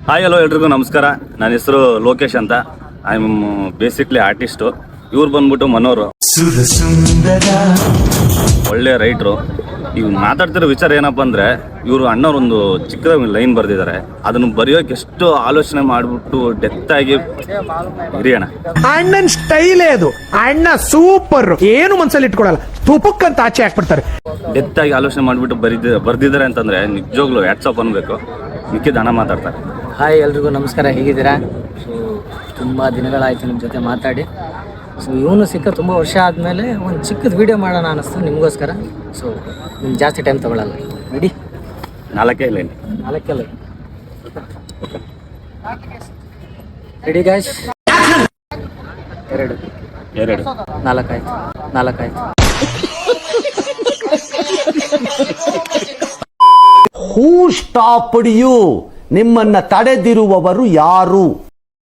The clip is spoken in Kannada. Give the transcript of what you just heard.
ಹಾಯ್ ಹಲೋ ಎಲ್ರಿಗೂ ನಮಸ್ಕಾರ. ನನ್ನ ಹೆಸರು ಲೋಕೇಶ್ ಅಂತ. I am basically artist. ಇವ್ರು ಬಂದ್ಬಿಟ್ಟು ಮನೋರು, ಒಳ್ಳೆ ರೈಟ್ರು. ಇವ್ರು ಮಾತಾಡ್ತಿರೋ ವಿಚಾರ ಏನಪ್ಪ ಅಂದರೆ, ಇವರು ಅಣ್ಣವ್ರೊಂದು ಚಿಕ್ಕ ಲೈನ್ ಬರೆದಿದ್ದಾರೆ. ಅದನ್ನು ಬರೆಯೋಕೆ ಎಷ್ಟು ಆಲೋಚನೆ ಮಾಡಿಬಿಟ್ಟು ಡೆತ್ ಆಗಿ ಹಿರಿಯಣ್ಣ. ಅಣ್ಣನ ಸ್ಟೈಲೇ ಅದು. ಅಣ್ಣ ಸೂಪರ್, ಏನು ಮನ್ಸಲ್ಲಿ ಇಟ್ಕೊಳಲ್ಲ, ತುಪಕ್ ಅಂತ ಆಚೆ ಹಾಕ್ಬಿಡ್ತಾರೆ. ಡೆತ್ ಆಗಿ ಆಲೋಚನೆ ಮಾಡಿಬಿಟ್ಟು ಬರ್ದಿದ್ದಾರೆ ಅಂತಂದರೆ ನಿಜವಾಗ್ಲೂ ವ್ಯಾಟ್ಸಪ್ ಅನ್ಬೇಕು. ಮಿಕ್ಕಿದ ಹಣ ಮಾತಾಡ್ತಾರೆ. ಹಾಯ್ ಎಲ್ರಿಗೂ ನಮಸ್ಕಾರ, ಹೇಗಿದ್ದೀರಾ? ಸೊ ತುಂಬ ದಿನಗಳಾಯಿತು ನಿಮ್ಮ ಜೊತೆ ಮಾತಾಡಿ. ಸೊ ಇವನು ಸಿಕ್ಕ ತುಂಬ ವರ್ಷ ಆದಮೇಲೆ ಒಂದು ಚಿಕ್ಕದು ವೀಡಿಯೋ ಮಾಡೋಣ ಅನ್ನಿಸ್ತು ನಿಮಗೋಸ್ಕರ. ಸೊ ನಿಮ್ಗೆ ಜಾಸ್ತಿ ಟೈಮ್ ತೊಗೊಳಲ್ಲ, ready? 4 line. 4 line ready guys? 2 4 ಆಯ್ತು. Who stopped you? ನಿಮ್ಮನ್ನ ತಡೆದಿರುವವರು ಯಾರು?